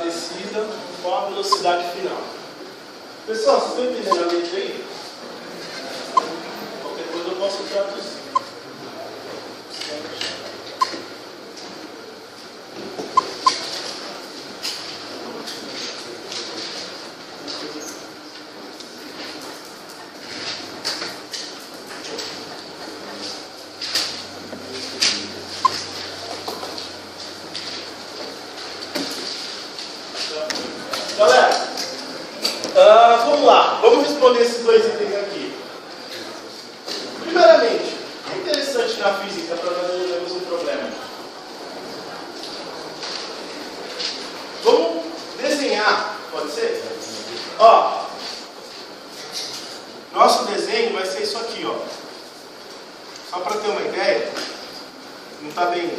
descida com a velocidade final. Pessoal, vocês estão entendendo a letra aí? Qualquer coisa eu posso traduzir. Galera, vamos lá, vamos responder esses dois itens aqui. Primeiramente, o que é interessante na física para nós resolvermos um problema? Vamos desenhar, pode ser? Ó, nosso desenho vai ser isso aqui, ó. Só para ter uma ideia, não está bem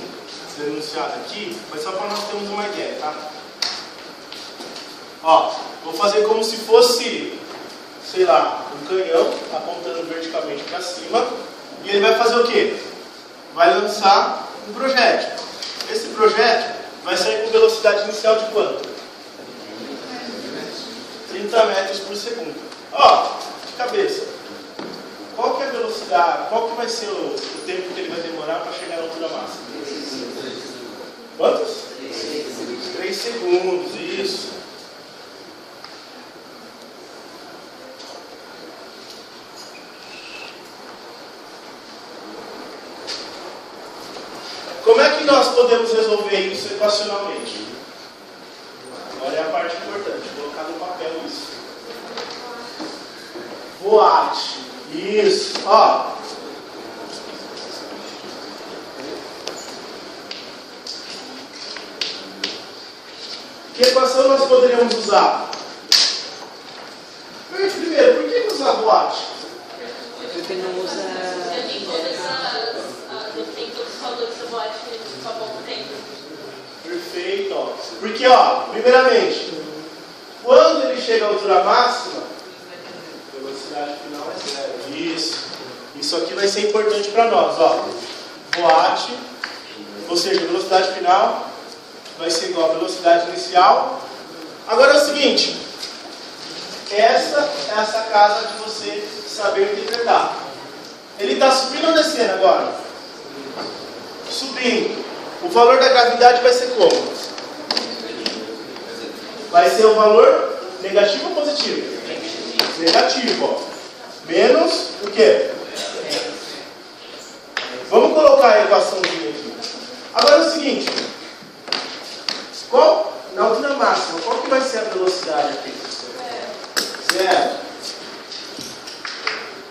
denunciado aqui, mas só para nós termos uma ideia, tá? Ó, vou fazer como se fosse, sei lá, um canhão apontando verticalmente para cima. E ele vai fazer o quê? Vai lançar um projétil. Esse projétil vai sair com velocidade inicial de quanto? 30 metros por segundo. Ó, de cabeça. Qual que é a velocidade? Qual que vai ser o tempo que ele vai demorar para chegar na altura máxima? Quantos? 3 segundos, isso. Como é que nós podemos resolver isso equacionalmente? Agora é a parte importante, colocar no papel isso. Boate. Isso. Ó. Que equação nós poderíamos usar? Primeiro, por que usar boate? Porque não usa... Perfeito, ó. Porque, ó, primeiramente, quando ele chega à altura máxima, a velocidade final é zero. Isso aqui vai ser importante para nós, ó. Boate, ou seja, a velocidade final vai ser igual à velocidade inicial. Agora é o seguinte, essa é a sacada de você saber interpretar. Ele está subindo ou descendo agora? Subindo. O valor da gravidade vai ser como? Vai ser o valor negativo ou positivo? Negativo, ó. Menos o quê? Vamos colocar a equaçãozinha aqui. Agora é o seguinte. Na altura máxima, qual que vai ser a velocidade aqui? Zero.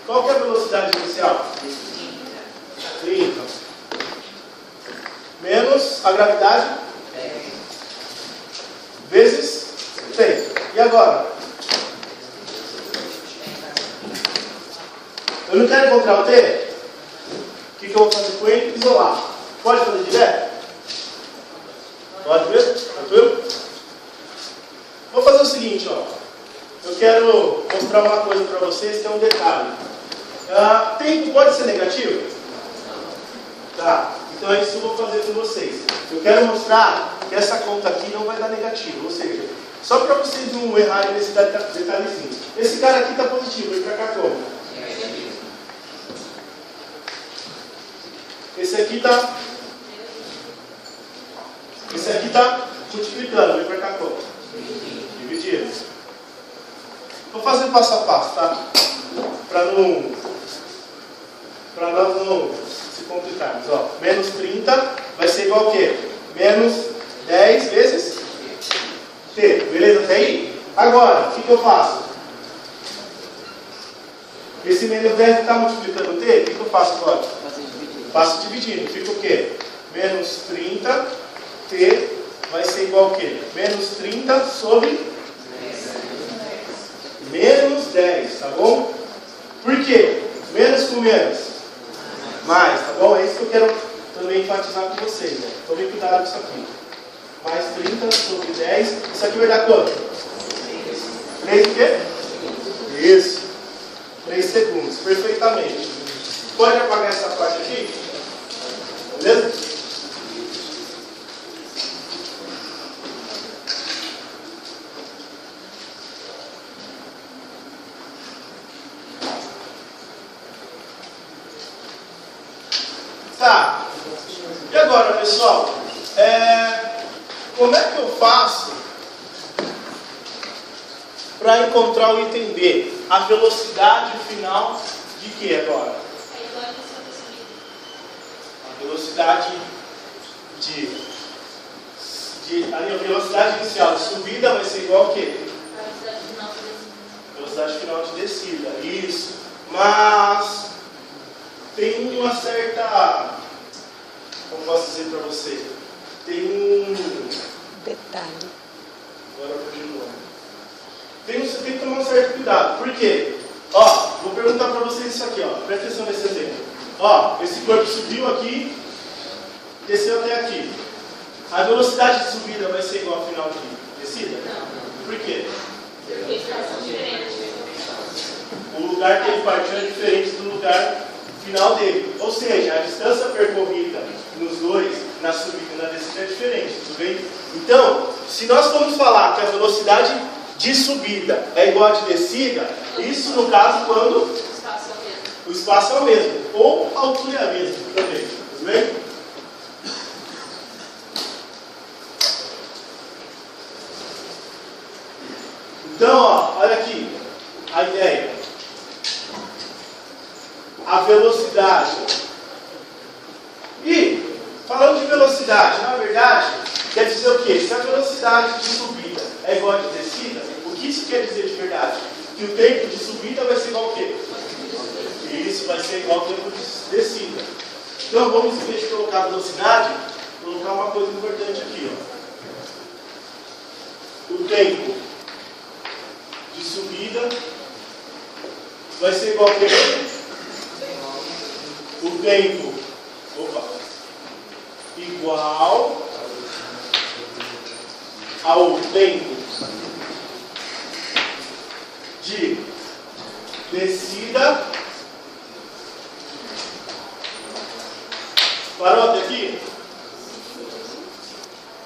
Qual que é a velocidade inicial? 30. Menos a gravidade? Vezes 100. E agora? Eu não quero encontrar o T? O que eu vou fazer com ele? Isolar. Pode fazer direto? Pode mesmo? Tranquilo? Vou fazer o seguinte, ó. Eu quero mostrar uma coisa para vocês, que é um detalhe. Tempo pode ser negativo? Tá. Então é isso que eu vou fazer com vocês. Eu quero mostrar que essa conta aqui não vai dar negativo. Ou seja, só para vocês não errarem nesse detalhezinho. Esse cara aqui está positivo, ele para cá como? Esse aqui está multiplicando, vem para cá como? Dividido. Vou fazer passo a passo, tá? Para nós não se complicarmos. Ó, menos 30 vai ser igual a quê? Menos 10 vezes T. Beleza até aí? Agora, o que eu faço? Esse menos 10 está multiplicando T, o que eu faço agora? Faço dividindo. Fica o quê? Menos 30 T vai ser igual a quê? Menos 30 sobre menos 10, tá bom? Por quê? Menos com menos? Mais, tá bom? É isso que eu quero também enfatizar com vocês, né? Tomem cuidado com isso aqui. Mais 30 sobre 10. Isso aqui vai dar quanto? 3 o quê? Isso. 3 segundos. Perfeitamente. Pode apagar essa parte aqui? Beleza? agora, pessoal, como é que eu faço para encontrar o item B? A velocidade final de quê agora? A velocidade a velocidade inicial de subida vai ser igual a quê? Velocidade final de descida. Isso. Mas tem uma certa... Como posso dizer para você? Tem um... Detalhe. Agora eu de novo. Você tem que tomar um certo cuidado. Por quê? Ó, vou perguntar para vocês isso aqui, ó. Presta atenção nesse exemplo. Ó, esse corpo subiu aqui, desceu até aqui. A velocidade de subida vai ser igual ao final de descida? Não. Por quê? Porque eles são diferentes. O lugar que ele partiu é diferente do lugar final dele. Ou seja, a distância percorrida nos dois, na subida e na descida, é diferente. Tudo bem? Então, se nós formos falar que a velocidade de subida é igual a de descida, isso no caso quando o espaço é o mesmo. Ou a altura é a mesma também. Tudo bem? Então, ó, olha aqui a ideia. A velocidade. E, falando de velocidade, na verdade, quer dizer o quê? Se a velocidade de subida é igual a de descida, o que isso quer dizer de verdade? Que o tempo de subida vai ser igual ao quê? Isso vai ser igual ao tempo de descida. Então, vamos, em vez de colocar a velocidade, colocar uma coisa importante aqui, ó. O tempo de subida vai ser igual a quê? O tempo igual ao tempo de descida. Parou até aqui?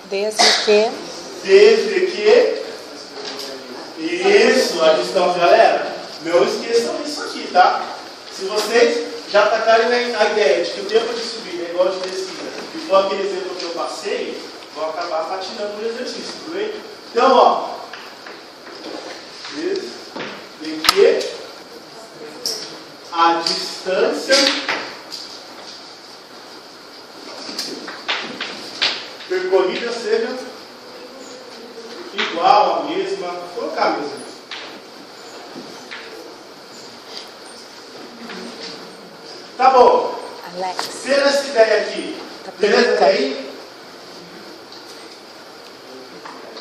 Desde que... Isso, a distância, galera. Não esqueçam isso aqui, tá? Se vocês já atacarem na ideia de que o tempo de subida é igual de descida, e for aquele exemplo que eu passei, vão acabar patinando no exercício, tudo bem? Então, ó. De que a distância percorrida seja igual à mesma, vou colocar mesmo. Tá bom. Alex. Pela essa ideia aqui, Tá beleza perguntando. aí?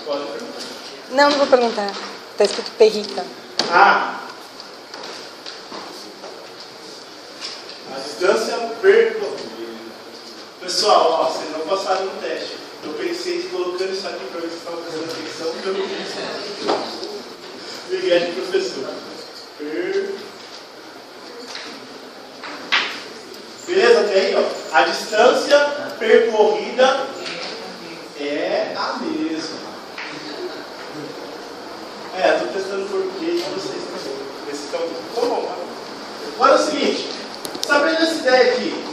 Pode perguntar. Não vou perguntar. Está escrito perrica. A distância percorrida. Pessoal, ó, vocês não passaram no teste. Eu pensei colocando isso aqui para ver se estavam prestando atenção, porque eu não fiz. Miguel de professor. Beleza? Até aí, ó. A distância percorrida é a mesma. Estou testando português para vocês também. Esse estão bom, tá? Agora é o seguinte, sabendo essa ideia aqui,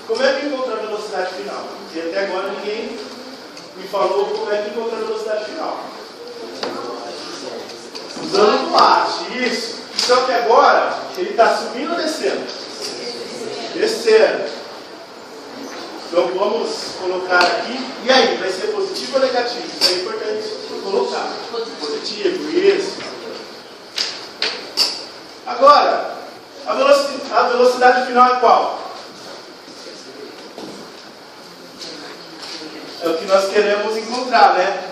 como é que encontra a velocidade final? Porque até agora ninguém me falou como é que encontra a velocidade final. Usando o laje, isso. Só que agora ele está subindo ou descendo? Descendo. Então vamos colocar aqui. E aí, vai ser positivo ou negativo? Isso é importante colocar. Positivo, isso. Agora, a velocidade final é qual? É o que nós queremos encontrar, né?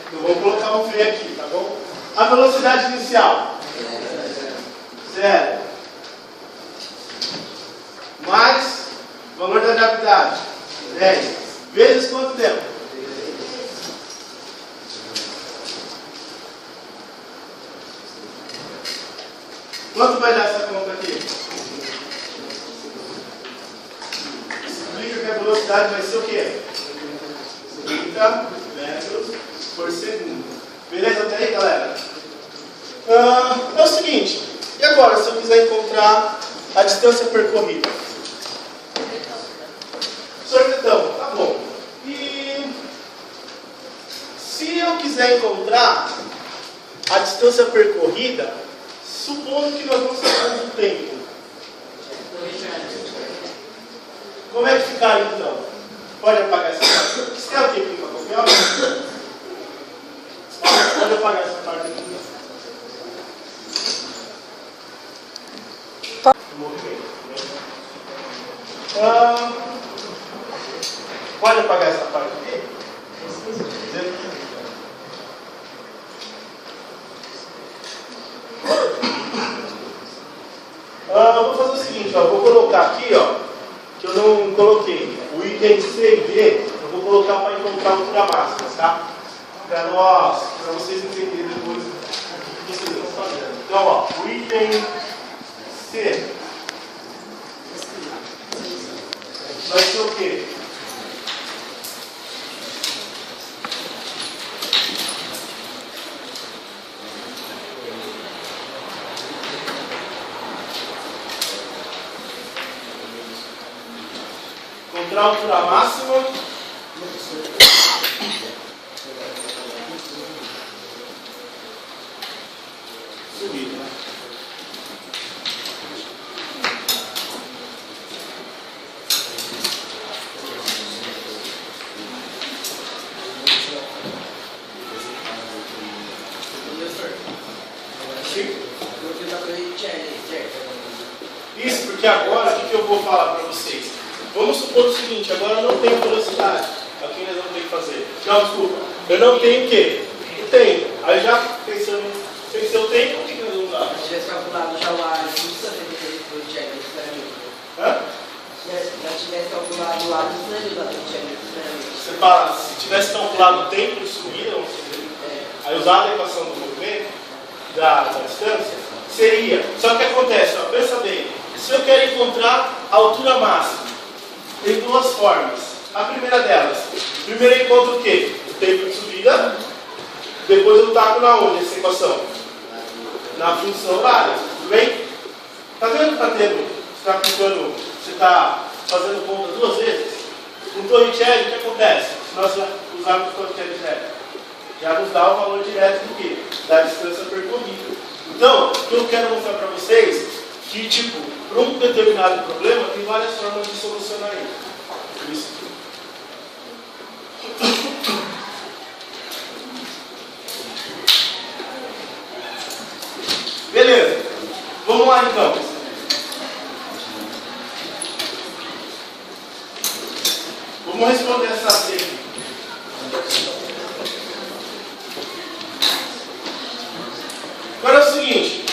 Então vamos colocar um V aqui, tá bom? A velocidade inicial? 0. Mais valor da gravidade? 10. Vezes quanto tempo? Quanto vai dar essa conta aqui? Significa que a velocidade vai ser o quê? 30 metros por segundo. Beleza até aí, galera? É o seguinte. E agora, se eu quiser encontrar a distância percorrida? Sorvetão, tá bom. quiser encontrar a distância percorrida, supondo que nós não sabemos o tempo, como é que ficaria então? Pode apagar essa parte. Você quer o que aqui para copiar? Pode apagar essa parte aqui. Pode apagar essa parte aqui? Vou fazer o seguinte, ó, vou colocar aqui, ó, que eu não coloquei. O item C e D, eu vou colocar para encontrar ultramáximas, tá? Para vocês entenderem depois o que vocês estão fazendo. Então, ó, o item C vai ser o quê? Encontrar a altura máxima subida. Isso, porque agora o que eu vou falar para vocês? Vamos supor o seguinte, agora eu não tenho velocidade. Aqui nós vamos ter que fazer. Não, desculpa. Eu não tenho o quê? O tempo. Aí já pensando sem seu tempo, o que nós vamos usar? Se tivesse calculado já o área, não precisa ter o check, Hã? Se tivesse calculado o área, não precisa usar o check. Você fala, se tivesse calculado o tempo de subida, vamos dizer, aí usar a equação do movimento, da distância, seria. Só que o que acontece, ó, pensa bem, se eu quero encontrar a altura máxima, tem duas formas. A primeira delas, primeiro eu encontro o quê? O tempo de subida, depois eu taco na onde essa equação? Na função horária, tudo bem? Tá vendo que você está aplicando, você está fazendo conta duas vezes? No Torricelli, o que acontece? Se nós usarmos o Torricelli direto, já nos dá o valor direto do quê? Da distância percorrida. Então, o que eu quero mostrar para vocês, que tipo, para um determinado problema, tem várias formas de solucionar isso. Beleza, vamos lá então. Vamos responder essa C aqui. Agora é o seguinte,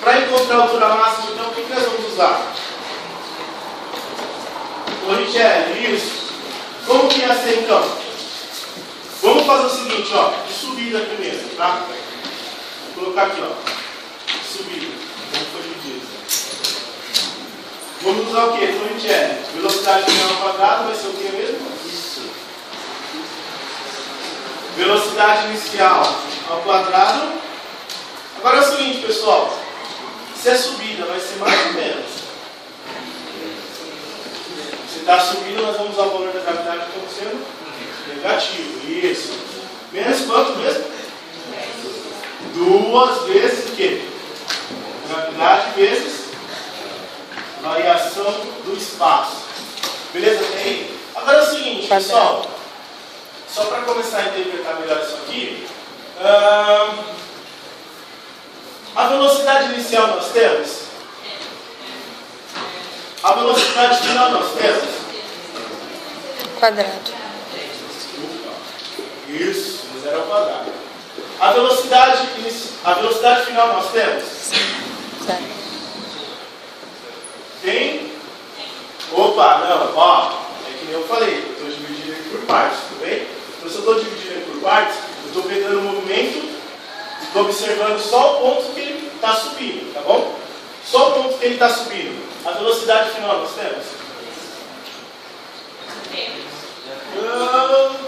para encontrar a altura máxima, então, o que nós vamos usar? Torricelli, isso. Como que ia ser então? Vamos fazer o seguinte, ó, de subida primeiro, tá? Vou colocar aqui, ó. Subida. Como foi dividido? Vamos usar o quê? Torricelli. Velocidade final ao quadrado vai ser o quê mesmo? Isso. Velocidade inicial ao quadrado. Agora é o seguinte, pessoal. Se é subida, vai ser mais ou menos. Se está subindo, nós vamos usar o valor da gravidade como sendo negativo. Isso. Menos quanto mesmo? Duas vezes o quê? Gravidade vezes variação do espaço. Beleza? Tem aí? Agora é o seguinte, pessoal. Só para começar a interpretar melhor isso aqui. A velocidade inicial nós temos? A velocidade final nós temos? Quadrado. Isso, 0 ao quadrado. A velocidade final nós temos? Zero. Tem? Opa, não, ó, é que nem eu falei, eu estou dividindo ele por partes, tudo bem? Então se eu estou dividindo ele por partes, eu estou pegando o movimento, estou observando só o ponto que ele está subindo, tá bom? Só o ponto que ele está subindo. A velocidade final nós temos?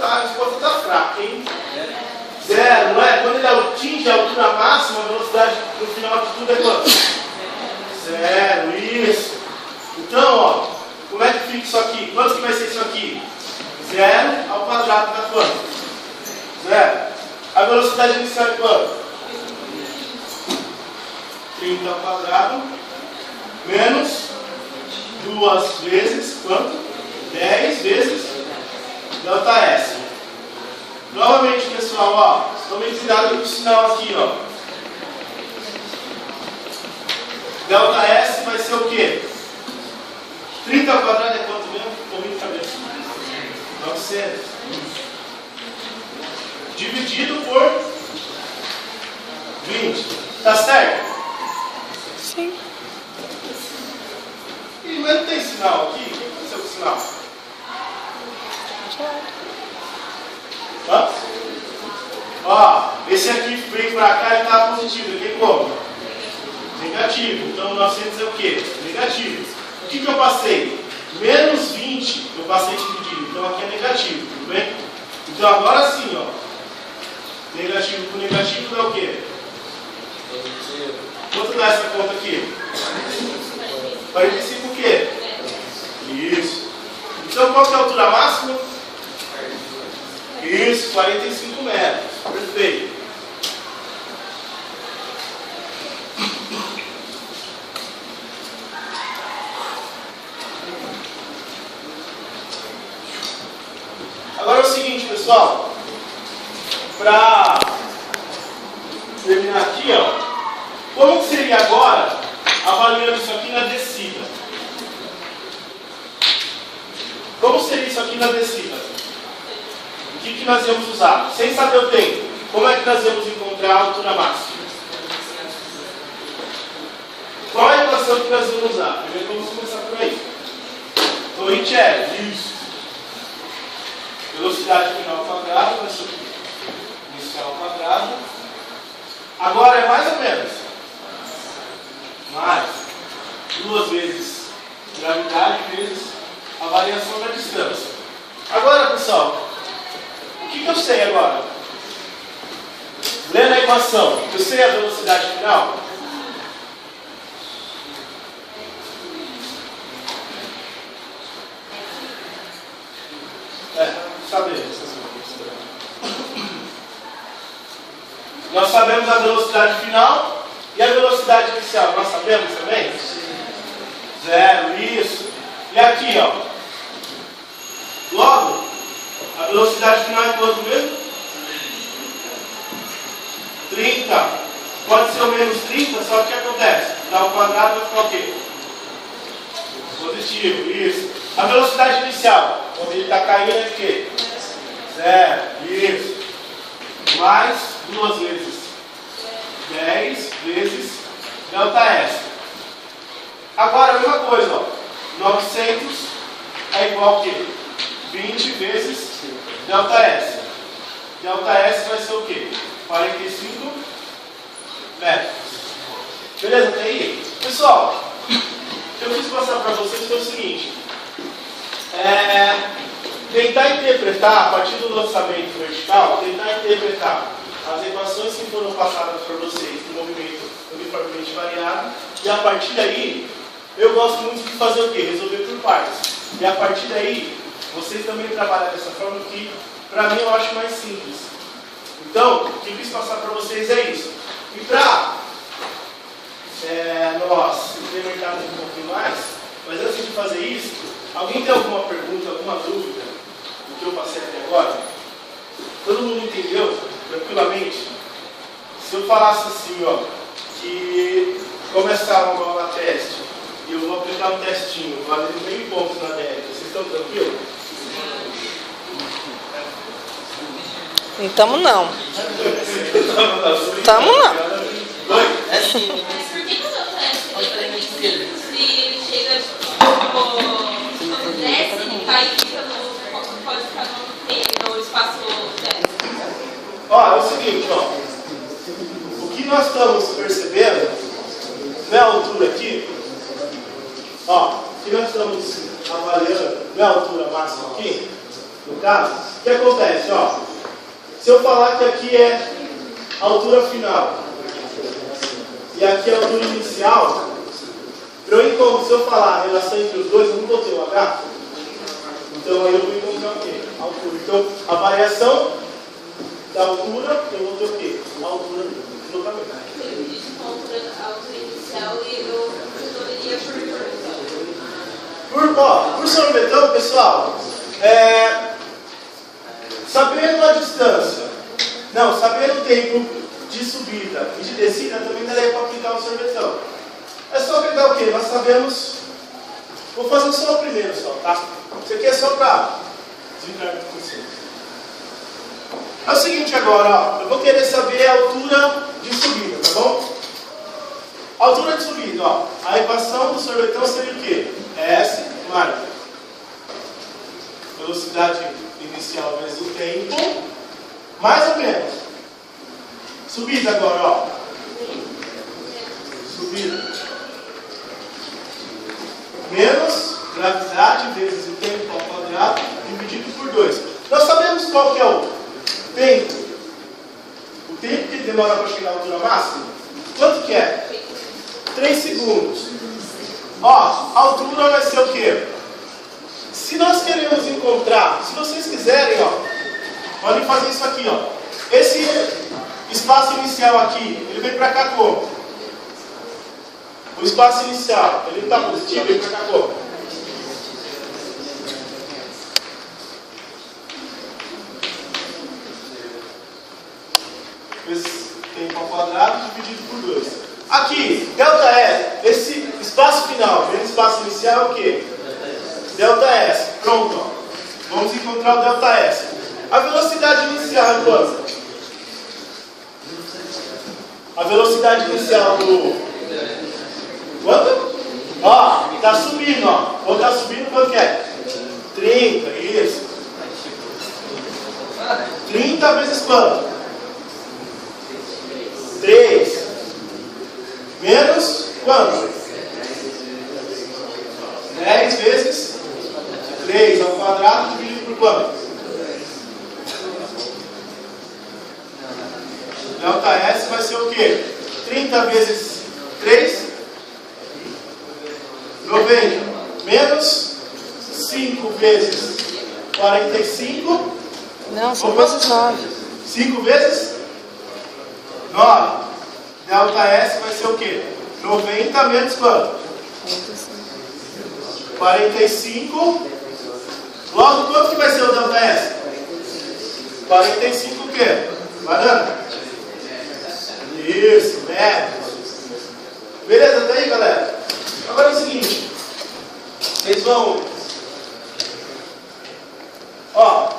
A resposta está fraca, hein? Zero, não é? Quando ele atinge a altura máxima, a velocidade no final de tudo é quanto? Zero, isso. Então, ó, como é que fica isso aqui? Quanto que vai ser isso aqui? Zero ao quadrado dá quanto? Zero. A velocidade inicial é quanto? 30 ao quadrado menos 2 vezes quanto? 10 vezes ΔS. Novamente, pessoal, ó, tomem cuidado com o sinal aqui, ó. ΔS vai ser o quê? 30 ao quadrado é quanto mesmo? Estou muito cabeça. 900. Dividido por 20. Tá certo? Sim. Ih, mas não tem sinal aqui? O que aconteceu com o sinal? Hã? Ó, esse aqui veio pra cá e estava positivo. Ele como? Negativo. Então 900 é o quê? Negativo. O que eu passei? Menos 20 eu passei dividido. Então aqui é negativo, tudo bem? Então agora sim, ó. Negativo por negativo dá o quê? Quanto dá essa conta aqui? 45 o quê? Isso. Então qual que é a altura máxima? Isso, 45 metros. Perfeito. Agora é o seguinte, pessoal. Para terminar aqui, ó. Como que seria agora avaliando isso aqui na descida? Como seria isso aqui na descida? O que nós íamos usar? Sem saber o tempo. Como é que nós íamos encontrar a altura máxima? Qual é a equação que nós vamos usar? Primeiro vamos começar por aí. Torricelli, isso. Velocidade final ao quadrado vai ser inicial ao quadrado. Agora é mais ou menos. Mais 2 vezes gravidade vezes a variação da distância. Agora, pessoal, o que eu sei agora? Lendo a equação, eu sei a velocidade final? Sabemos. Nós sabemos a velocidade final e a velocidade inicial. Nós sabemos também? 0, isso. E aqui, ó. Logo, a velocidade final é quanto mesmo? 30. Pode ser o menos 30, só que o que acontece? Dá ao quadrado vai ficar o quê? Positivo, isso. A velocidade inicial, quando ele está caindo, é o quê? 0, isso. Mais 2 vezes 10 vezes ΔS. Agora a mesma coisa, ó. 900 é igual a quê? 20 vezes ΔS. ΔS vai ser o quê? 45 metros. Beleza, até aí? Pessoal, o que eu quis passar para vocês foi o seguinte. Tentar interpretar, a partir do lançamento vertical, tentar interpretar as equações que foram passadas para vocês no movimento uniformemente variado, e a partir daí, eu gosto muito de fazer o quê? Resolver por partes. E a partir daí, vocês também trabalham dessa forma que, para mim, eu acho mais simples. Então, o que eu quis passar para vocês é isso. E para nós implementarmos um pouquinho mais, mas antes de fazer isso, alguém tem alguma pergunta, alguma dúvida do que eu passei até agora? Todo mundo entendeu tranquilamente? Se eu falasse assim, ó, que começar uma aula teste e eu vou aplicar um testinho valendo meio pontos na DEC, vocês estão tranquilos? Então não. Tamo não. É assim, Por que o seu teste se ele chega, desce, cai e fica pode ficar no espaço zero? Ó, é o seguinte, ó. O que nós estamos percebendo, não é a altura aqui, ó, o que nós estamos avaliando, não é a altura máxima aqui, no caso, o que acontece, ó, se eu falar que aqui é a altura final e aqui é a altura inicial, se eu falar a relação entre os dois, eu não botei o H, então aí eu vou encontrar o quê? A altura. Então, a variação da altura, eu vou ter o quê? A altura do deslocamento. Ele diz uma altura inicial e eu resolveria por sorvetão. Por sorvetão, pessoal, sabendo a distância, não, sabendo o tempo de subida e de descida, também daria para aplicar o sorvetão. É só pegar o quê? Nós sabemos. Vou fazer só o primeiro, só, tá? Isso aqui é só para desencarnar com vocês. É o seguinte agora, ó, eu vou querer saber a altura de subida, tá bom? A altura de subida, ó, a equação do sorvetão seria o quê? S mais velocidade inicial vezes o tempo, mais ou menos. Subida agora, ó. Subida. Menos gravidade vezes o tempo ao quadrado dividido por 2. Nós sabemos qual que é o tempo. O tempo que demora para chegar à altura máxima. Quanto que é? 3 segundos. Ó, a altura vai ser o quê? Se nós queremos encontrar, se vocês quiserem, ó, podem fazer isso aqui, ó. Esse espaço inicial aqui, ele vem para cá como? O espaço inicial, ele está positivo, ele vem para cá como? Esse tempo ao quadrado dividido por 2. Aqui, ΔS, esse espaço final, menos espaço inicial é o quê? ΔS. Pronto, ó. Vamos encontrar o ΔS. A velocidade inicial é quanto? A velocidade inicial do... Quanto? Ó, está subindo, ó. Quando está subindo, quanto que é? 30, isso. 30 vezes quanto? 3. Menos quanto? 10 vezes 3 ao quadrado dividido por quanto? ΔS vai ser o quê? 30 vezes 3, 90. Menos 5 vezes 45. Não, são vezes 9. 5 vezes 9. ΔS vai ser o quê? 90 menos quanto? 45. Logo, quanto que vai ser o ΔS? 45 o quê? Banana? Isso, metros. Beleza, tá aí, galera? Agora é o seguinte. Vocês vão... Ó,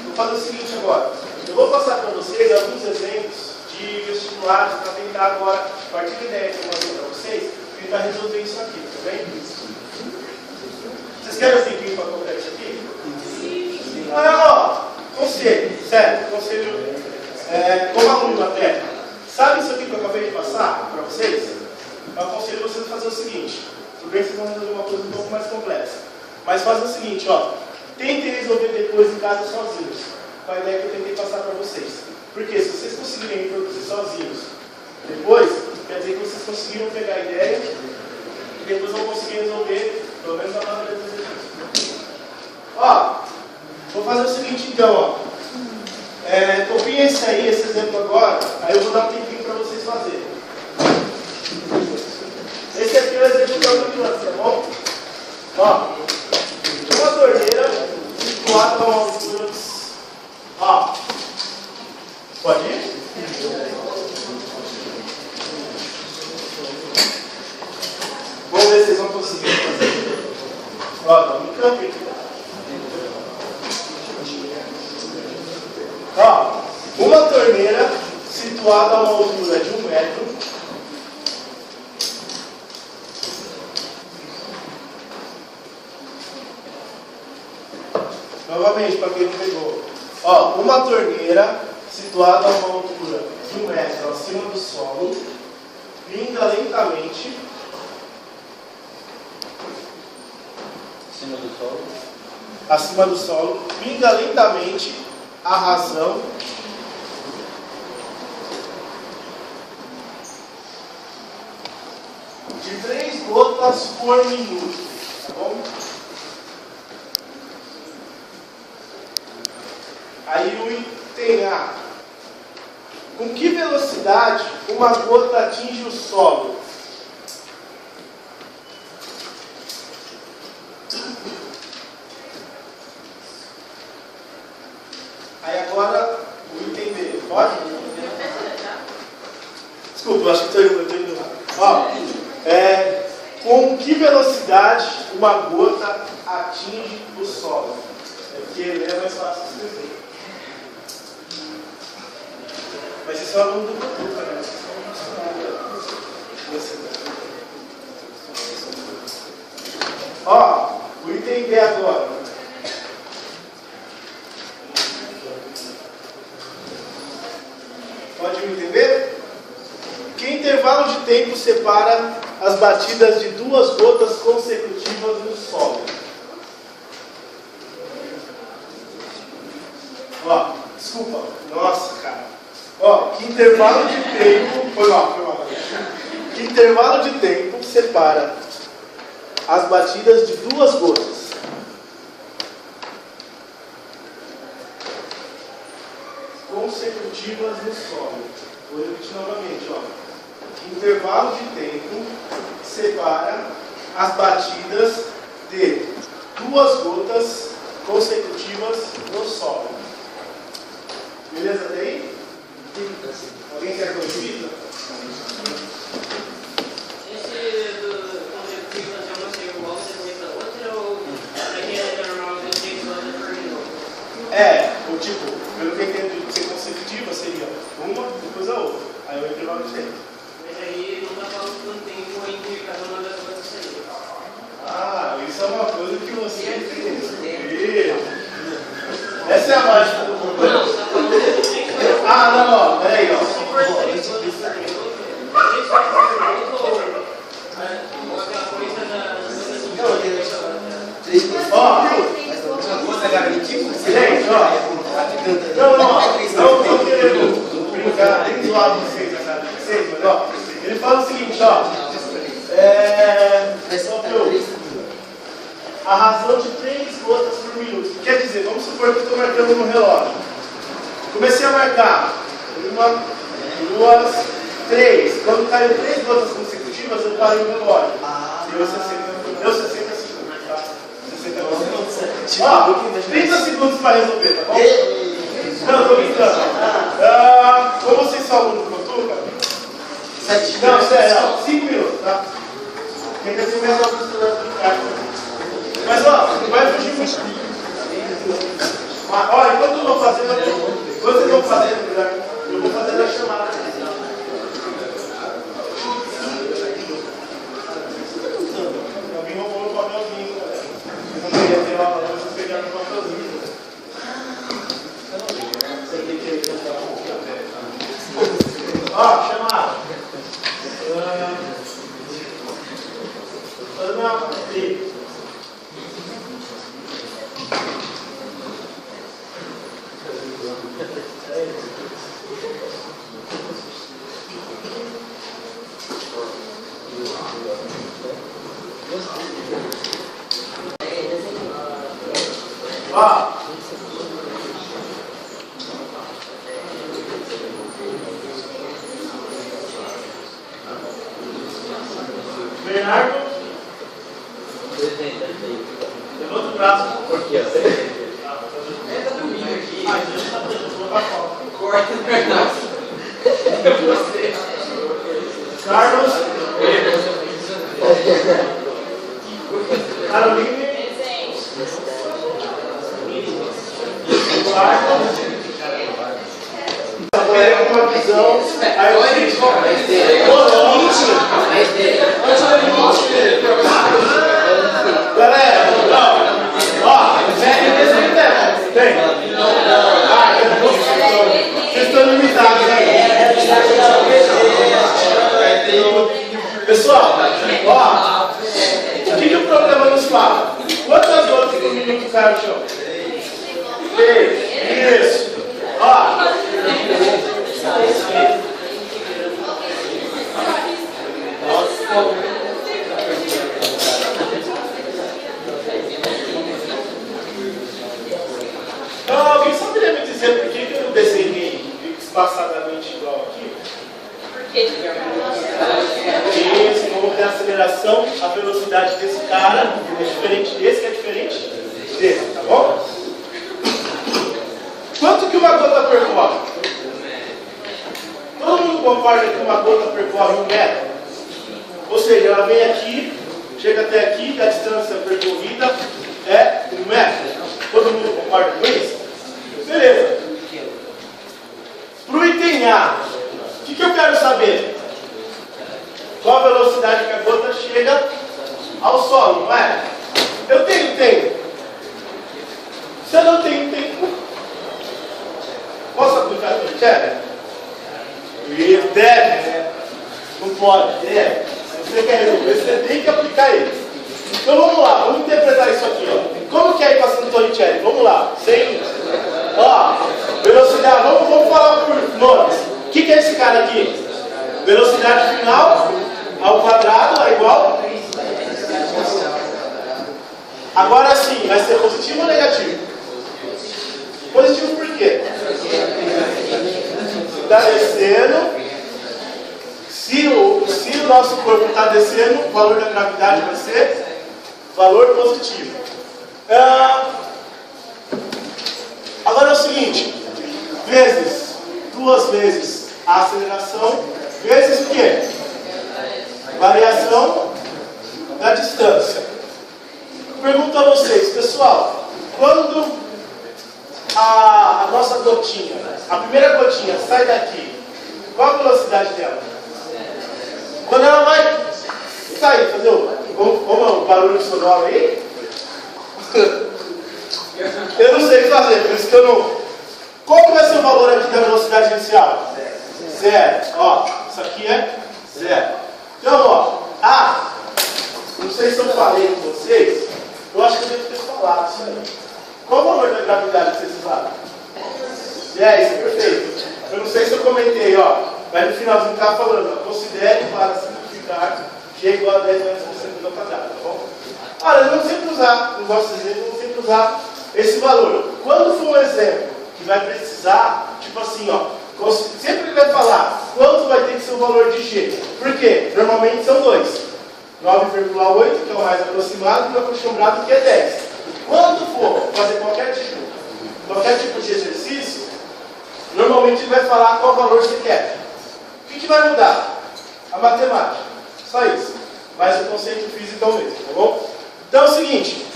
vou fazer o seguinte agora. Eu vou passar para vocês alguns exemplos de vestibulares para tentar agora, a partir da ideia que eu mandei para vocês, tentar resolver isso aqui, tá bem? Vocês querem um tempinho para colocar isso aqui? Sim. Ó, conselho, sério, conselho como aluno até. Sabe isso aqui que eu acabei de passar para vocês? Eu aconselho vocês a fazer o seguinte. Tudo bem que vocês vão resolver uma coisa um pouco mais complexa. Mas faz o seguinte, ó. Tentem resolver depois em casa sozinhos. Com a ideia que eu tentei passar para vocês. Porque se vocês conseguirem reproduzir sozinhos depois, quer dizer que vocês conseguiram pegar a ideia e depois vão conseguir resolver, pelo menos a maioria dos exercícios. Ó, vou fazer o seguinte então, ó. Copiem esse exemplo agora, aí eu vou dar um tempinho para vocês fazerem. Esse aqui é o exemplo da ambulância, tá bom? Ó, uma torneira situada a uma altura. Ó, pode ir? Vamos ver se vocês vão conseguir fazer. Ó, dá um campo aqui. Ó, uma torneira situada a uma altura de 1 metro. Novamente, para quem não pegou. Ó, uma torneira situada a uma altura de 1 metro acima do solo, vinda lentamente. Acima do solo, vinda lentamente a razão de 3 gotas por minuto, tá bom? Aí o item A Com que velocidade uma gota atinge o solo? Aí agora, o item B. Pode? Desculpa, eu acho que estou indo lá. Ó, com que velocidade uma gota atinge o solo? É porque é mais fácil de escrever. Mas isso é o aluno do Cotuca, né? Ó, o item B agora. Pode me entender? Que intervalo de tempo separa as batidas de duas gotas consecutivas no solo? Ó, desculpa. Nossa, cara. Ó, que intervalo de tempo... Foi mal. Que intervalo de tempo separa as batidas de duas gotas? Consecutivas no solo. Vou repetir novamente, ó. Que intervalo de tempo separa as batidas de duas gotas consecutivas no solo? Beleza até aí? Alguém quer conhecida? Esse do consecutivas é uma ser igual depois da outra ou aqui é normal que eu tenho que fazer por minuto? O tipo, pelo que eu entendo de ser consecutiva, seria uma, depois a outra. Aí o intervalo de tempo. Mas aí não está falando quanto tempo entre cada uma das coisas seria. Ah, isso é uma coisa que você tem. Essa é a mágica do computador. Não, você está falando de Ah, não, ó, peraí, ó. se for 3 coisas por minuto, 3 coisas por minuto ou aquela coisa da... Ó, gente, ó. Não querendo brincar, nem zoar vocês na casa de vocês, mas ó, ele fala o seguinte, ó. A razão de 3 gotas por minuto. Quer dizer, vamos supor que eu estou marcando no relógio. Comecei a marcar 1, 2, 3. Quando caiu 3 gotas consecutivas, eu parei o relógio. Deu 60 segundos, tá? 60 segundos. Ó, 30 segundos para resolver, tá bom? Não, tô brincando. Como vocês são alunos do Cotuca? Não, sério, 5 minutos, tá? Quem quer ter mais alguns estudantes do carro? Mas ó, não vai fugir muito. Olha, enquanto eu vou fazendo, enquanto vocês vão fazendo, eu vou fazendo a chamada. Alguém roubou o papelzinho, galera. Eu não queria ter aula, mas vocês pegaram o papelzinho. Ó, chamada. Fazendo uma aqui. Bernardo, levanta o braço. Por quê? Entra comigo aqui. Ah, então está dando, vou dar falta. Corta o Bernardo. Você. Carlos, Caroline, Marcos, uma visão. Aí eu galera, não. Ó, tem. Vocês estão limitados aí. Pessoal, ó, o que o programa nos fala? Quantas gotas por minuto cai no chão? 3. Isso. Ó. Então, alguém saberia me dizer por que eu desenhei espaçadamente igual Esse, como tem a aceleração, a velocidade desse cara é diferente desse, que é diferente desse, tá bom? Quanto que uma gota percorre? Todo mundo concorda que uma gota percorre 1 metro? Ou seja, ela vem aqui, chega até aqui, a distância percorrida é 1 metro. Todo mundo concorda com isso? Beleza. Para o item A, o que eu quero saber? Qual a velocidade que a gota chega ao solo, não é? Eu tenho. Se eu não tenho. Posso aplicar a critério? Isso, deve, né? Não pode, deve. Se você quer resolver, você tem que aplicar ele. Então vamos lá, vamos interpretar isso aqui, ó. Como que é a equação do Torricelli? Vamos lá. Velocidade, vamos falar por nomes. O que é esse cara aqui? Velocidade final ao quadrado é igual. Agora sim, vai ser positivo ou negativo? Positivo por quê? Está descendo. Se o nosso corpo está descendo, o valor da gravidade vai ser valor positivo. Agora é o seguinte, vezes, 2 vezes a aceleração, vezes o quê? Variação da distância. Pergunto a vocês, pessoal, quando a nossa gotinha, a primeira gotinha sai daqui, qual a velocidade dela? Quando ela vai sair, fazer o barulho sonoro aí? Eu não sei fazer, por isso que eu não... Qual que vai ser o valor aqui da velocidade inicial? 0. Ó, isso aqui é 0. Então, ó, não sei se eu falei com vocês, eu acho que eu devo ter falado isso aí. Qual o valor da gravidade que vocês usaram? 10, perfeito. Eu não sei se eu comentei, ó, mas no finalzinho estava falando, ó, considere para simplificar G igual a 10 vezes por segundo ao quadrado, tá bom? Olha, eu não sempre usar, no vosso exemplo, eu não sempre usar esse valor. Quando for um exemplo que vai precisar, tipo assim, ó, sempre ele vai falar quanto vai ter que ser o valor de G. Por quê? Normalmente são 2. 9,8, que é o mais aproximado, e o acostumado, que é 10. Quando for fazer qualquer tipo de exercício, normalmente ele vai falar qual valor você quer. O que vai mudar? A matemática. Só isso. Mas o conceito físico é o mesmo, tá bom? Então é o seguinte.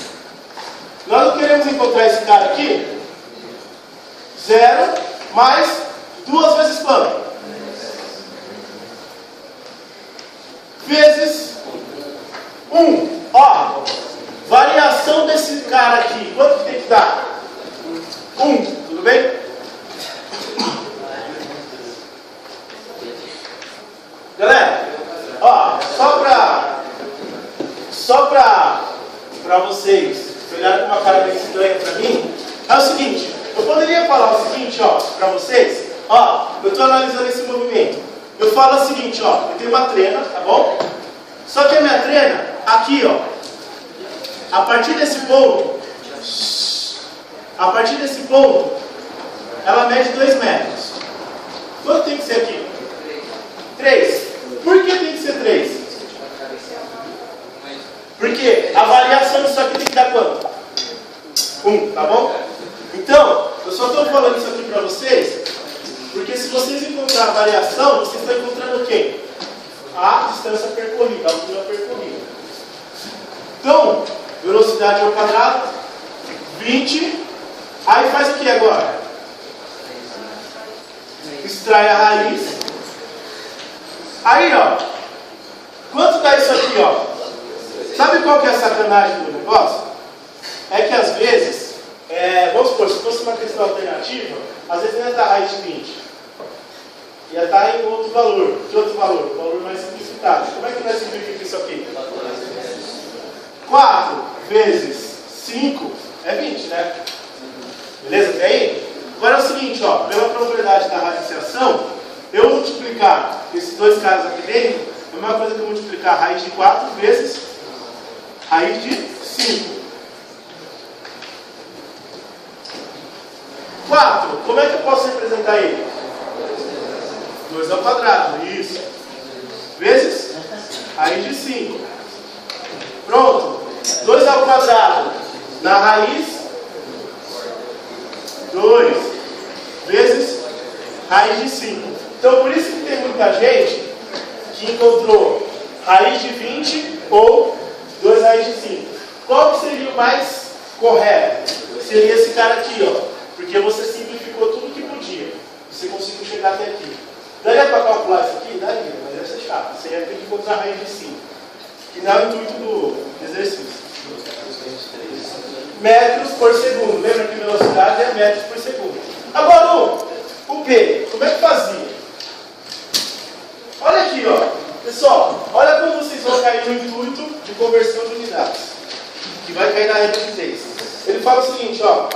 Nós não queremos encontrar esse cara aqui. 0 mais 2 vezes quanto? Vezes 1. Ó, variação desse cara aqui. Quanto que tem que dar? 1. Tudo bem? Galera, ó, só pra vocês olharem com uma cara bem estranha pra mim, é o seguinte, eu poderia falar o seguinte, ó, pra vocês, ó, eu tô analisando esse movimento. Eu falo o seguinte, ó, eu tenho uma trena, tá bom? Só que a minha trena, aqui, ó, a partir desse ponto, ela mede 2 metros. Quanto tem que ser aqui? 3. Por que tem que ser 3? Porque a variação disso aqui tem que dar quanto? 1, tá bom? Então, eu só estou falando isso aqui para vocês, porque se vocês encontrarem a variação, vocês estão encontrando o quê? A distância percorrida, a altura percorrida. Então, velocidade ao quadrado, 20. Aí faz o que agora? Extrai a raiz. Aí, ó, quanto dá isso aqui, ó? Sabe qual que é a sacanagem do negócio? É que às vezes, vamos supor, se fosse uma questão alternativa, às vezes não ia estar raiz de 20. Ia estar em outro valor. Que outro valor? Um valor mais simplificado. Como é que nós simplificamos isso aqui? 4 vezes 5 é 20, né? Beleza? Até aí? Agora é o seguinte, ó, pela propriedade da radiciação, eu multiplicar esses dois caras aqui dentro, é a mesma coisa que eu multiplicar a raiz de 4 vezes raiz de 5. 4, como é que eu posso representar ele? 2 ao quadrado, isso. Vezes raiz de 5. Pronto. 2 ao quadrado na raiz 2 vezes raiz de 5. Então, por isso que tem muita gente que encontrou raiz de 20 ou 2 raiz de 5. Qual que seria o mais correto? Seria esse cara aqui, ó. Porque você simplificou tudo que podia. Você conseguiu chegar até aqui. Daria para calcular isso aqui? Daria, mas deve ser chato. Você ia ter que encontrar a raiz de 5. Que não é o intuito do exercício. Metros por segundo. Lembra que velocidade é metros por segundo. Agora, o P, como é que fazia? Olha aqui, ó. Pessoal, olha como vocês vão cair no intuito de conversão de unidades. Que vai cair na regra de 3. Ele fala o seguinte, ó.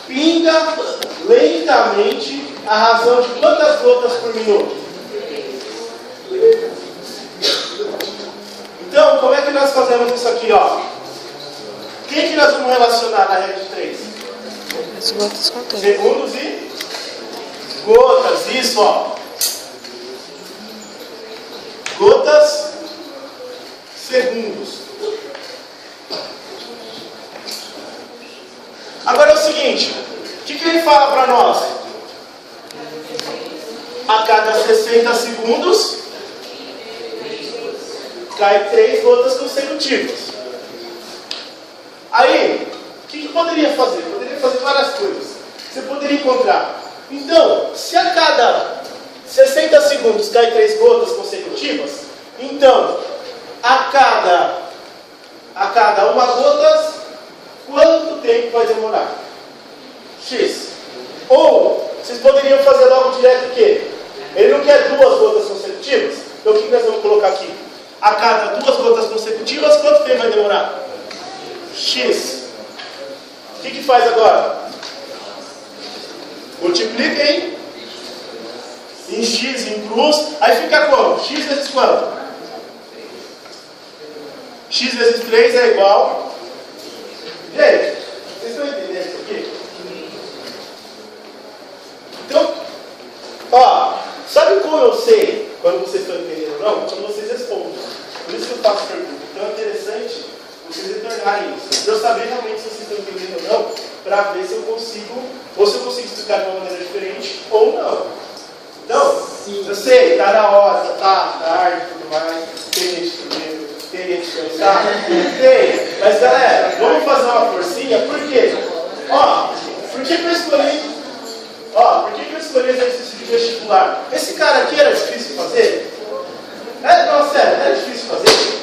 Pinga lentamente a razão de quantas gotas por minuto? Então, como é que nós fazemos isso aqui, ó? Quem que nós vamos relacionar na regra de 3? As gotas com tempo. Segundos e gotas, isso, ó. Gotas, segundos. Agora é o seguinte, o que ele fala para nós? A cada 60 segundos cai 3 gotas consecutivas. Aí, o que poderia fazer? Poderia fazer várias coisas. Você poderia encontrar. Então, se a cada 60 segundos cai 3 gotas consecutivas, então, a cada uma gota, quanto tempo vai demorar? X. Ou, vocês poderiam fazer logo direto o quê? Ele não quer 2 gotas consecutivas? Então, o que nós vamos colocar aqui? A cada 2 gotas consecutivas, quanto tempo vai demorar? X. O que faz agora? Multipliquem em X, em cruz. Aí fica como? X vezes quanto? X vezes 3 é igual. Gente, vocês estão entendendo isso aqui? Então, ó, sabe como eu sei quando vocês estão entendendo ou não? Quando vocês respondem. Por isso que eu faço pergunta. Então é interessante vocês retornarem isso. Para eu saber realmente se vocês estão entendendo ou não, para ver se eu consigo, ou se eu consigo explicar de uma maneira diferente ou não. Então, eu sei, está na hora, tá tarde e tudo mais, tem gente comendo, tem gente cansada, tem. Mas galera, vamos fazer uma forcinha, por quê? Ó, por que eu escolhi? Ó, por que eu escolhi exercício de vestibular? Esse cara aqui era difícil de fazer? Não, sério, era difícil de fazer?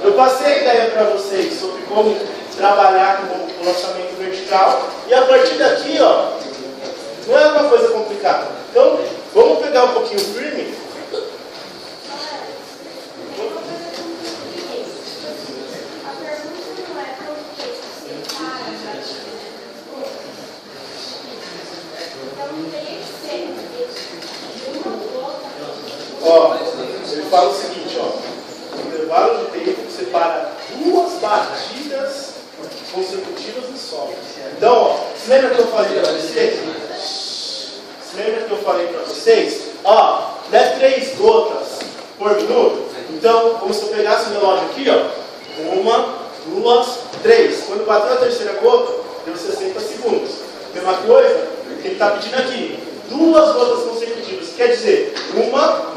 Eu passei a ideia para vocês sobre como trabalhar com o lançamento vertical. E a partir daqui, ó, não é uma coisa complicada. Então, vamos pegar um pouquinho firme. Ó, ele fala o seguinte, ó. O intervalo de tempo separa 2 batidas consecutivas no solo. Então, ó, se lembra que eu falei para vocês? Ó, não é 3 gotas por minuto? Então, como se eu pegasse o relógio aqui, ó. 1, 2, 3. Quando bateu a terceira gota, deu 60 segundos. Mesma coisa que ele está pedindo aqui. 2 gotas consecutivas. Quer dizer, 1,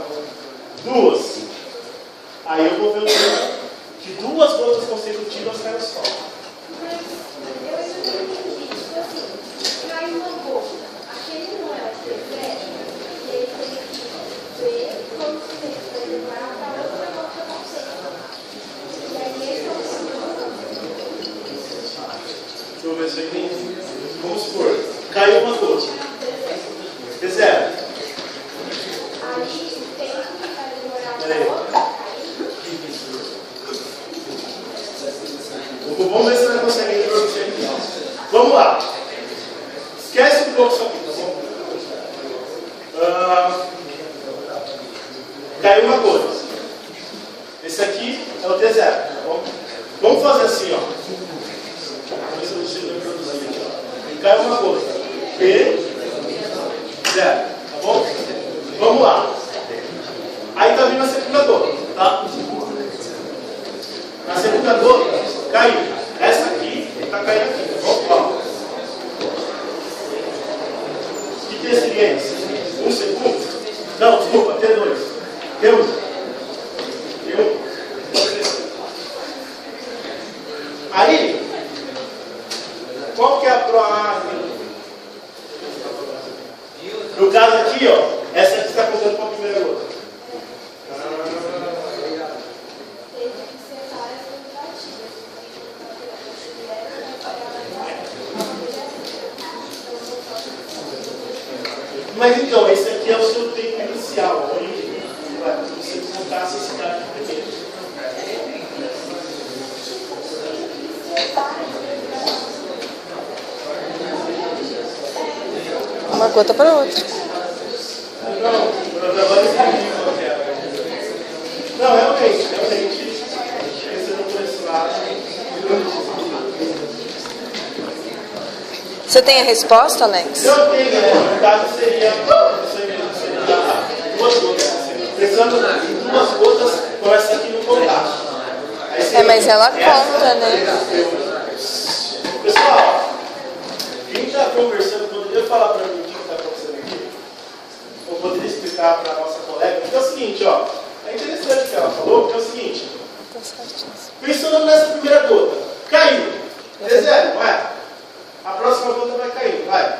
2. Aí eu vou ver o tempo que 2 gotas consecutivas caem no solo. Mas eu ainda não entendi. Tipo assim, cai uma gota. Aquele não é o prefere. E aí tem que ver quanto tempo vai demorar para outra gota acontecer. E aí esse é o segundo. Deixa eu ver se eu entendi. Vamos supor, caiu uma gota. Zero. Aí o tempo que vai demorar para outra. Vamos ver se nós conseguimos introduzir aqui. Vamos lá. Esquece um pouco isso aqui, tá bom? Caiu uma gota. Esse aqui é o T0, tá bom? Vamos fazer assim, ó. Vamos ver se eu consigo introduzir aqui, ó. Caiu uma gota. P0, tá Aí está vindo a segunda gota, tá? Na segunda gota, caiu. Essa aqui está caindo aqui. Ó. Que dia seria esse? 1 segundo? Não, desculpa, T2. T1. Aí, qual que é a prova? No caso aqui, ó, essa aqui está contando com a primeira gota. Mas então, esse aqui é o seu tempo inicial, onde você contasse esse cara aqui primeiro. Uma gota para outra. Não, realmente, pensando por esse lado. Você tem a resposta, Alex? Não tem, no caso seria duas gotas. Pensando em duas gotas, começa aqui no contato. Mas ela conta, né? Pessoal, quem está conversando, poderia falar para mim o que está acontecendo aqui? Ou poderia explicar para a nossa colega? Porque é o seguinte, ó. É interessante o que ela falou, porque é o seguinte. Pensando nessa primeira gota, caiu. É zero, não é? A próxima gota vai cair, vai.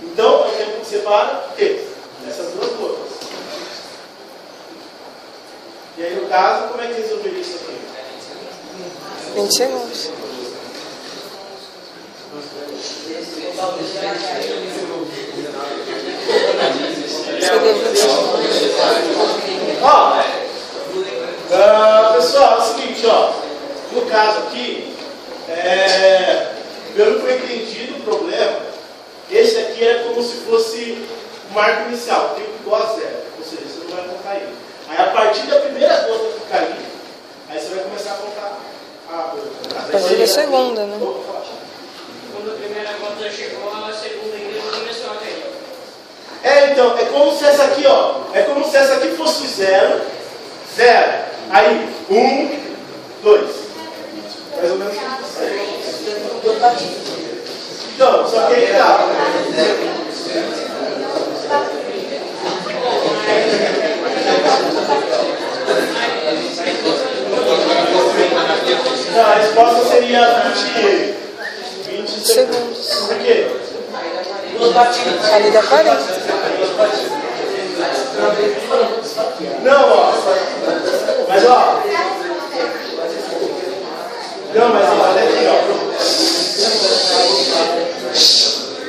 Então, é o tempo que separa o quê? Essas duas gotas. E aí, no caso, como é que resolveria isso aqui? 20 segundos. Seria 20 segundos. Ó, pessoal, é o seguinte, ó. No caso aqui, pelo que eu entendi do problema, esse aqui é como se fosse o marco inicial, tempo igual a zero. Ou seja, você não vai contar aí. Aí a partir da primeira gota que cair, aí você vai começar a contar a gota. A partir da segunda, né? Quando a primeira gota chegou, a segunda ainda não começou a cair. Então, é como se essa aqui, ó. É como se essa aqui fosse zero. Aí, 1, 2. Mais ou menos isso. Então, só que aí tá. Não, a resposta seria 20 segundos. Por quê? Ali dá 40. Não, ó. Mas, ó. Não, mas, ó, olha aqui, ó.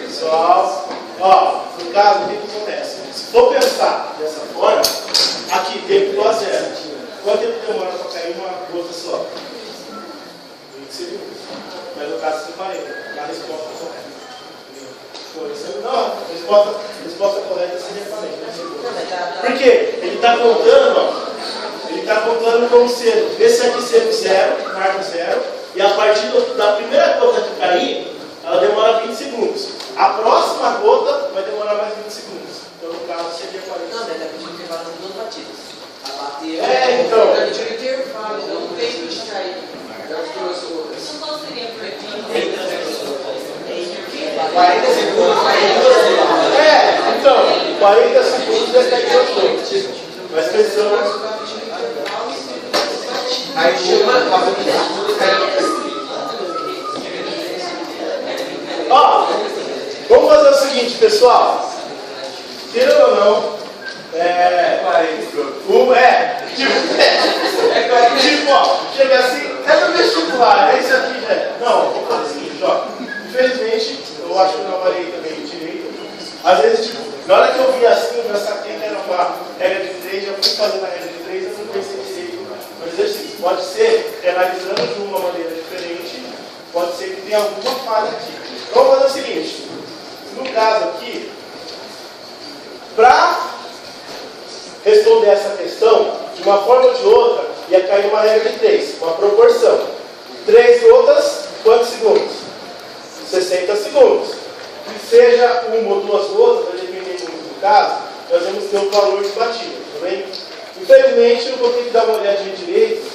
Pessoal, ó, no caso, o que acontece? Se for pensar dessa forma, aqui, tempo igual a zero. Quanto tempo demora para cair uma gota só? 20 segundos. Mas no caso, 40. A resposta correta. Não, a resposta correta seria 40. Por quê? Ele está contando, ó. Ele está contando como sendo esse aqui sendo zero, marca zero, e a partir da primeira gota que cair, ela demora 20 segundos. A próxima gota vai demorar mais 20 segundos. Então, no caso, seria 40. Não, mas é porque tem várias duas batidas. A bater então. o intervalo, não tem tempo de cair. Das duas gotas. Isso qual seria por aqui? 40 segundos, Então, 40 segundos já cai duas gotas. Mas pensamos. aí chama a Ó, vamos fazer o seguinte, pessoal. Querendo ou não, tipo, ó, chega assim, é do vestibular, é isso aqui, velho. Não, vamos fazer o seguinte, ó. Infelizmente, eu acho que eu não avalei também direito. Às vezes, tipo, na hora que eu vi assim, eu já saquei que era uma regra de 3, já fui fazendo a regra de 3, eu não pensei direito no exercício. Pode ser que analisando de uma maneira diferente, pode ser que tenha alguma falha aqui. Então, vamos fazer o seguinte, no caso aqui, para responder essa questão, de uma forma ou de outra, ia cair uma regra de 3, uma proporção. 3 gotas, quantos segundos? 60 segundos. Que seja uma ou duas gotas, vai depender muito do caso, nós vamos ter um valor de batida, tá bem? Infelizmente, eu vou ter que dar uma olhadinha direito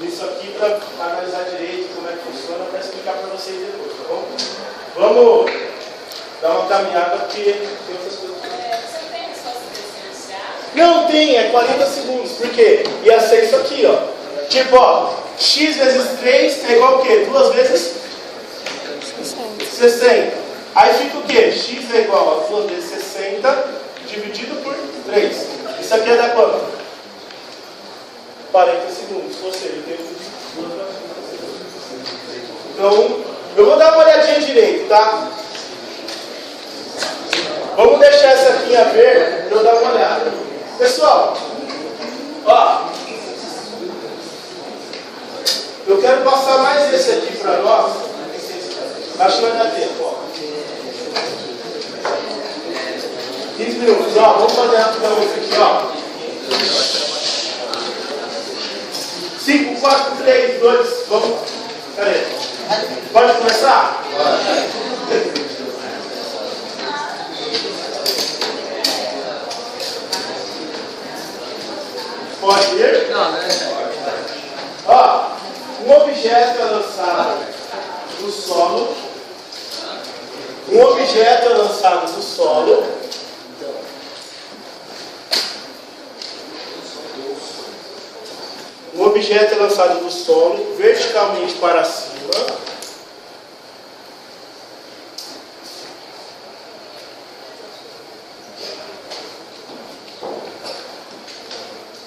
nisso aqui para analisar direito como é que funciona, para explicar para vocês depois, tá bom? Vamos dar uma caminhada, porque tem outras coisas. Você não tem resposta presidencial? Não tem, é 40 segundos. Por quê? Ia ser isso aqui, ó. Tipo, ó, x vezes 3 é igual a quê? 2 vezes 60. Aí fica o quê? X é igual a 2 vezes 60 dividido por 3. Isso aqui é dar quanto? 40 segundos. Ou seja, eu tenho que... Então, eu vou dar uma olhadinha direito, tá? Vamos deixar essa aqui a ver para eu dar uma olhada. Pessoal, ó, eu quero passar mais esse aqui para nós. Acho que vai dar tempo, ó. 15 minutos, ó. Vamos fazer rapidamente aqui, ó. 5, 4, 3, 2, vamos. Cadê? Pode começar? Pode ir? Não, não é. Ó, um objeto é lançado do solo. Um objeto é lançado do solo. Um objeto é lançado do solo verticalmente para cima.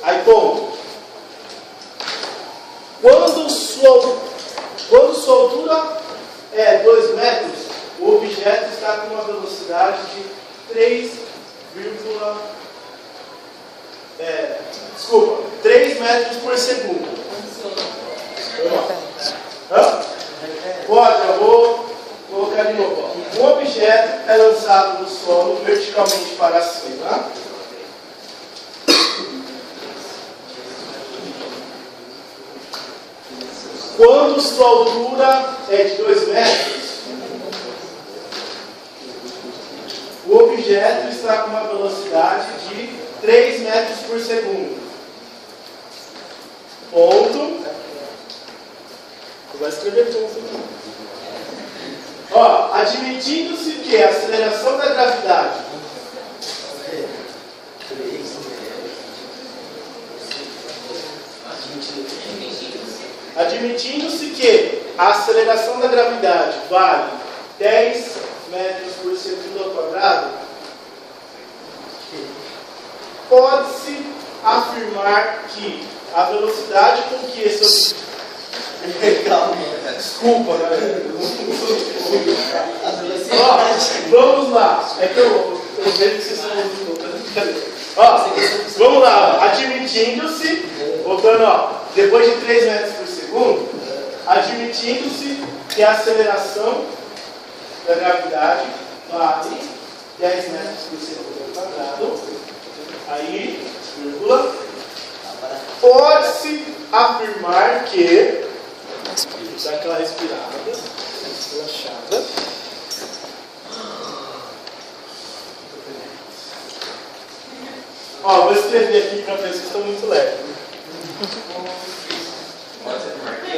Aí, ponto. Quando sua altura é 2 metros, o objeto está com uma velocidade de 3 metros por segundo. Hã? Pode, eu vou colocar de novo. Ó. Um objeto é lançado do solo verticalmente para cima. Quando sua altura é de 2 metros, o objeto está com uma velocidade de 3 metros por segundo. Ponto. Você vai escrever ponto. Ó, admitindo-se que a aceleração da gravidade vale 10 metros por segundo ao quadrado, pode-se afirmar que a velocidade com que esse desculpa, galera. Ó, vamos lá. É que eu vejo que vocês estão ouvindo. Ó, vamos lá. Admitindo-se, voltando, ó, depois de 3 metros por segundo, admitindo-se que a aceleração da gravidade vale 10 metros por segundo ao quadrado, aí, vírgula, pode-se afirmar que, dá aquela respirada, relaxada, ó, vou escrever aqui para ver se estão muito leves.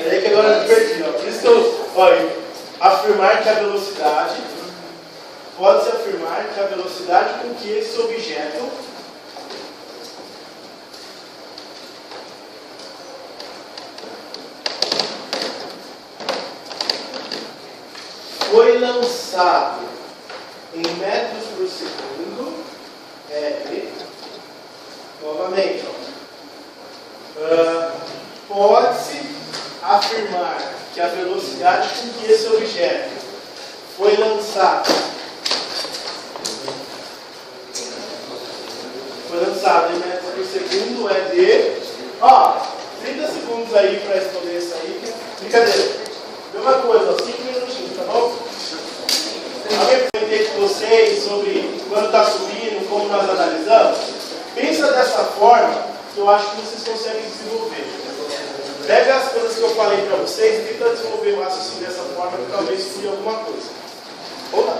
É que agora eu me perdi, ó. Por isso que eu, olha, afirmar que a velocidade, pode-se afirmar que a velocidade com que esse objeto foi lançado em metros por segundo, novamente, pode-se afirmar que a velocidade com que esse objeto foi lançado em metros por segundo é de, ó, 30 segundos aí para responder isso aí. Brincadeira. Mesma coisa, ó, 5 minutinhos, tá bom? Alguém comentei com vocês sobre quando está subindo, como nós analisamos? Pensa dessa forma que eu acho que vocês conseguem desenvolver. Pega as coisas que eu falei para vocês e tenta desenvolver o raciocínio dessa forma que talvez flua alguma coisa. Ou não.